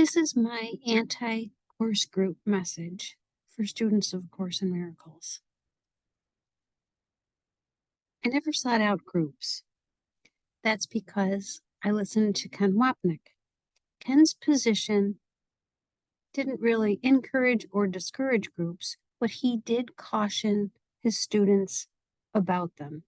This is my anti-course group message for students of Course in Miracles. I never sought out groups. That's because I listened to Ken Wapnick. Ken's position didn't really encourage or discourage groups, but he did caution his students about them.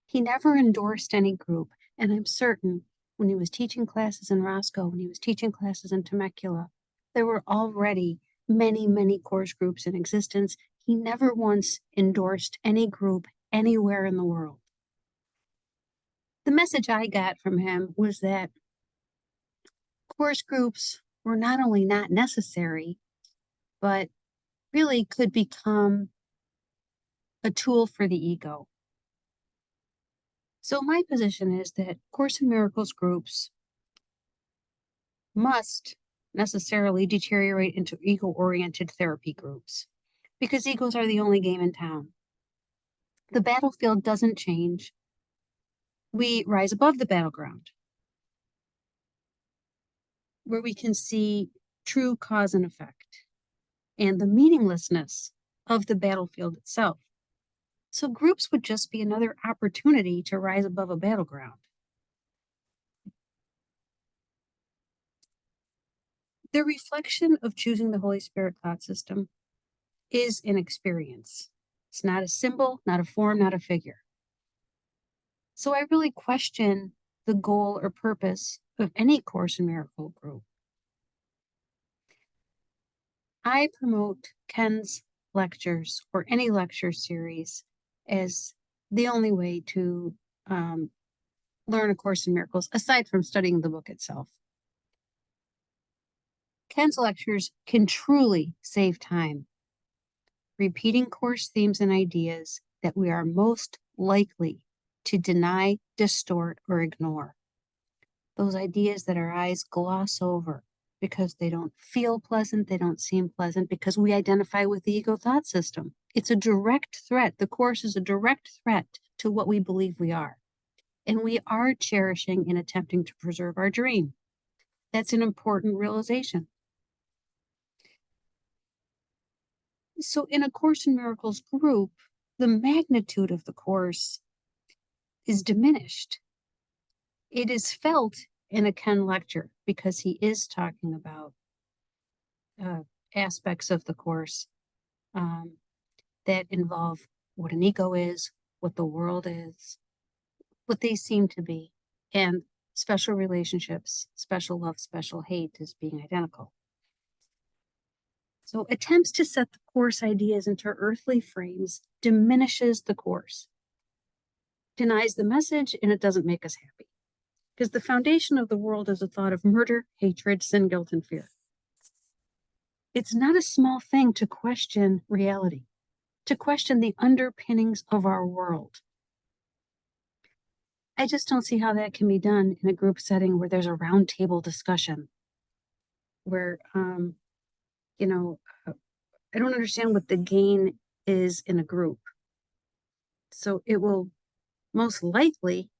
He never endorsed any group, and I'm certain when he was teaching classes in Roscoe, when he was teaching classes in Temecula, there were already many, many course groups in existence. He never once endorsed any group anywhere in the world. The message I got from him was that course groups were not only not necessary, but really could become a tool for the ego. So my position is that Course in Miracles groups must necessarily deteriorate into ego-oriented therapy groups because egos are the only game in town. The battlefield doesn't change. We rise above the battleground where we can see true cause and effect and the meaninglessness of the battlefield itself. So groups would just be another opportunity to rise above a battleground. The reflection of choosing the Holy Spirit thought system is an experience. It's not a symbol, not a form, not a figure. So I really question the goal or purpose of any Course in Miracle group. I promote Ken's lectures or any lecture series as the only way to learn A Course in Miracles, aside from studying the book itself. Ken's lectures can truly save time, repeating course themes and ideas that we are most likely to deny, distort, or ignore. Those ideas that our eyes gloss over because they don't feel pleasant, they don't seem pleasant, because we identify with the ego thought system. It's a direct threat. The course is a direct threat to what we believe we are. And we are cherishing and attempting to preserve our dream. That's an important realization. So in A Course in Miracles group, the magnitude of the course is diminished. It is felt in a Ken lecture because he is talking about aspects of the course that involve what an ego is, what the world is, what they seem to be, and special relationships, special love, special hate as being identical. So attempts to set the course ideas into earthly frames diminishes the course, denies the message, and it doesn't make us happy. Because the foundation of the world is a thought of murder, hatred, sin, guilt, and fear. It's not a small thing to question reality, to question the underpinnings of our world. I just don't see how that can be done in a group setting where there's a roundtable discussion, where, I don't understand what the gain is in a group. So it will most likely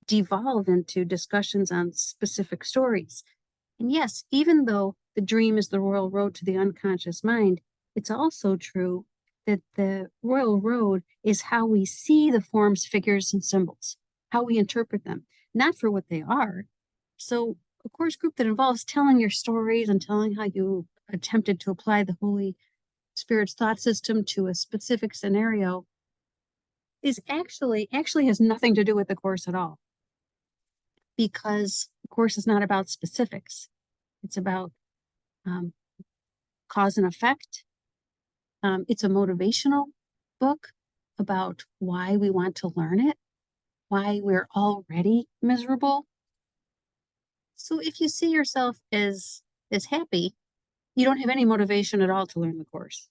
devolve into discussions on specific stories. And yes, even though the dream is the royal road to the unconscious mind, it's also true that the royal road is how we see the forms, figures, and symbols, how we interpret them, not for what they are. So a course group that involves telling your stories and telling how you attempted to apply the Holy Spirit's thought system to a specific scenario is actually has nothing to do with the course at all. Because the course is not about specifics. It's about cause and effect. It's a motivational book about why we want to learn it, why we're already miserable. So if you see yourself as happy, you don't have any motivation at all to learn the course.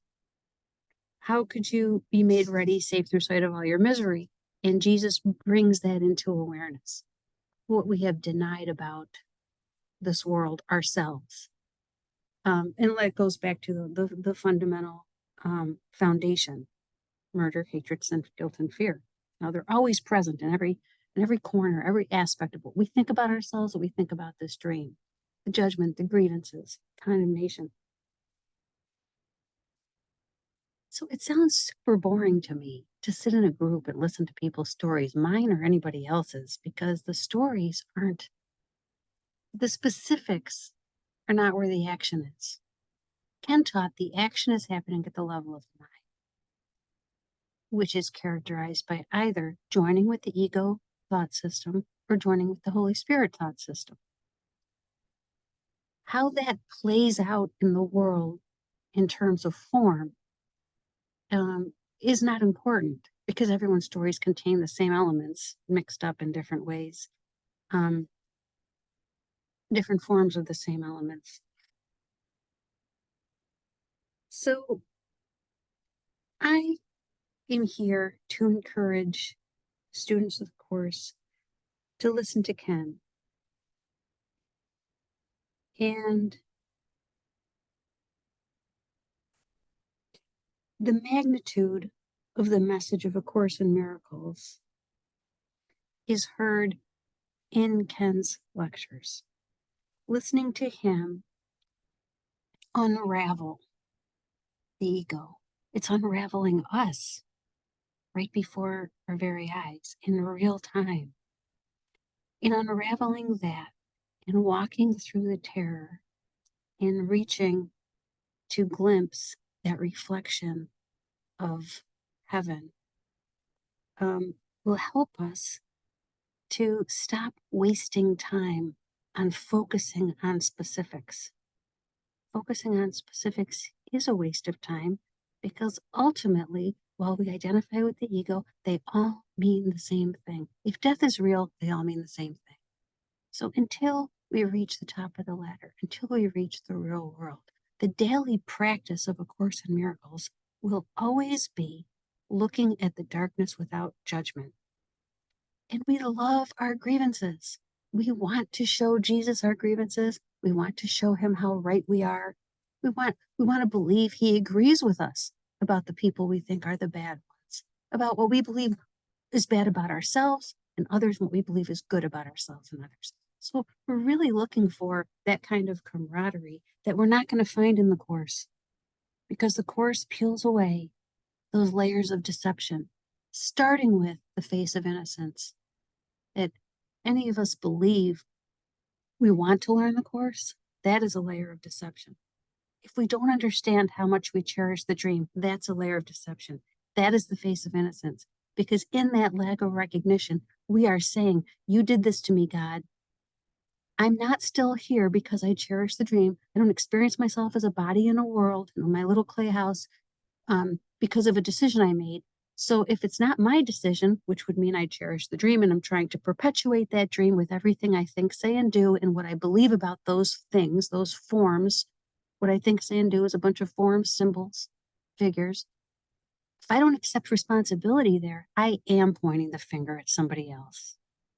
How could you be made ready, safe through sight of all your misery? And Jesus brings that into awareness. What we have denied about this world ourselves. And that goes back to the fundamental foundation: murder, hatred, sin, guilt, and fear. Now they're always present in every corner, every aspect of what we think about ourselves, what we think about this dream. the judgment, the grievances, condemnation. So it sounds super boring to me to sit in a group and listen to people's stories, mine or anybody else's, because the stories aren't, the specifics are not where the action is. Ken taught the action is happening at the level of the mind, which is characterized by either joining with the ego thought system or joining with the Holy Spirit thought system. How that plays out in the world in terms of form is not important, because everyone's stories contain the same elements mixed up in different ways, different forms of the same elements. So I am here to encourage students of the course to listen to Ken and the magnitude of the message of A Course in Miracles is heard in Ken's lectures. Listening to him unravel the ego. It's unraveling us right before our very eyes in real time. In unraveling that and walking through the terror and reaching to glimpse that reflection of heaven will help us to stop wasting time on focusing on specifics. Focusing on specifics is a waste of time, because ultimately, while we identify with the ego, they all mean the same thing. If death is real, they all mean the same thing. So until we reach the top of the ladder, until we reach the real world, the daily practice of A Course in Miracles will always be looking at the darkness without judgment. And we love our grievances. We want to show Jesus our grievances. We want to show him how right we are. We want to believe he agrees with us about the people we think are the bad ones, about what we believe is bad about ourselves and others, what we believe is good about ourselves and others. So we're really looking for that kind of camaraderie that we're not going to find in the Course, because the Course peels away those layers of deception, starting with the face of innocence. That any of us believe we want to learn the Course, that is a layer of deception. If we don't understand how much we cherish the dream, that's a layer of deception. That is the face of innocence. Because in that lack of recognition, we are saying, you did this to me, God. I'm not still here because I cherish the dream. I don't experience myself as a body in a world, in my little clay house, because of a decision I made. So if it's not my decision, which would mean I cherish the dream and I'm trying to perpetuate that dream with everything I think, say, and do, and what I believe about those things, those forms, what I think, say, and do is a bunch of forms, symbols, figures. If I don't accept responsibility there, I am pointing the finger at somebody else.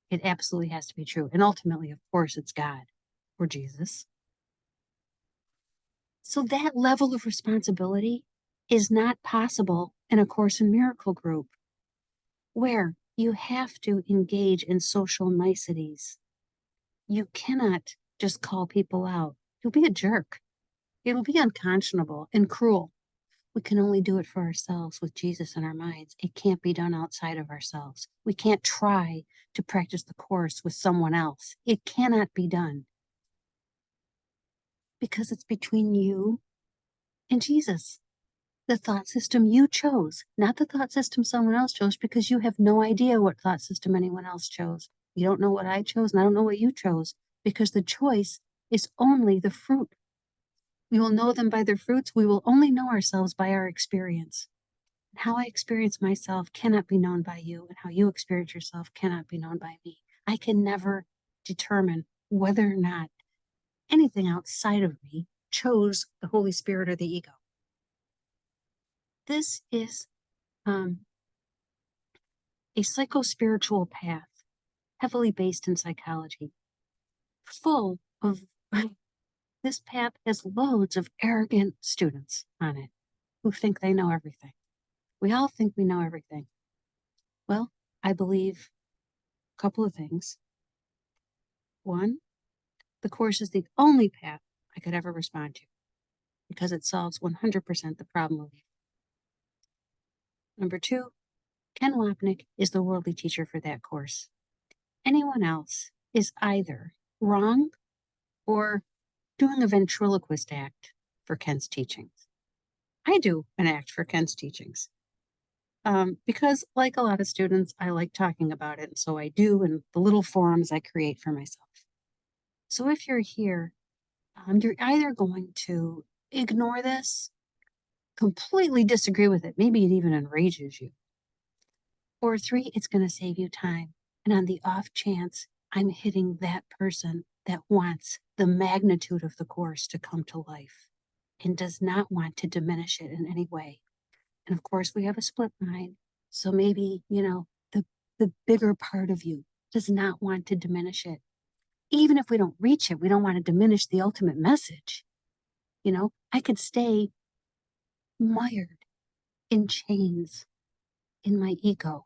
It absolutely has to be true. And ultimately, of course, it's God or Jesus. So that level of responsibility is not possible in A Course in Miracle group, where you have to engage in social niceties. You cannot just call people out. You'll be a jerk. It'll be unconscionable and cruel. We can only do it for ourselves with Jesus in our minds. It can't be done outside of ourselves. We can't try to practice the Course with someone else. It cannot be done, because it's between you and Jesus. The thought system you chose, not the thought system someone else chose, because you have no idea what thought system anyone else chose. You don't know what I chose, and I don't know what you chose, because the choice is only the fruit. We will know them by their fruits. We will only know ourselves by our experience. How I experience myself cannot be known by you, and how you experience yourself cannot be known by me. I can never determine whether or not anything outside of me chose the Holy Spirit or the ego. This is a psycho-spiritual path, heavily based in psychology, full of, this path has loads of arrogant students on it who think they know everything. We all think we know everything. Well, I believe a couple of things. One, The course is the only path I could ever respond to because it solves 100% the problem of evil. Number 2, Ken Wapnick is the worldly teacher for that course. Anyone else is either wrong or doing a ventriloquist act for Ken's teachings. I do an act for Ken's teachings. Because, like a lot of students, I like talking about it, and so I do in the little forums I create for myself. So if you're here, you're either going to ignore this, completely disagree with it, maybe it even enrages you, or 3, it's going to save you time. And on the off chance I'm hitting that person that wants the magnitude of the course to come to life and does not want to diminish it in any way. And of course, we have a split mind. So maybe, the bigger part of you does not want to diminish it. Even if we don't reach it, we don't want to diminish the ultimate message. I could stay mired in chains in my ego,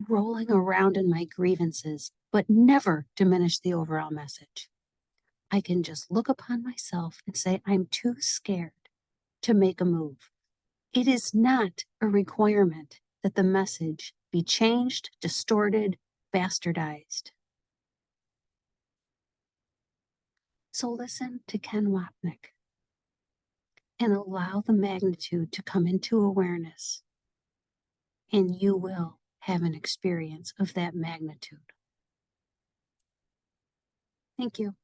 rolling around in my grievances, but never diminish the overall message. I can just look upon myself and say, I'm too scared to make a move. It is not a requirement that the message be changed, distorted, bastardized. So listen to Ken Wapnick and allow the magnitude to come into awareness, and you will have an experience of that magnitude. Thank you.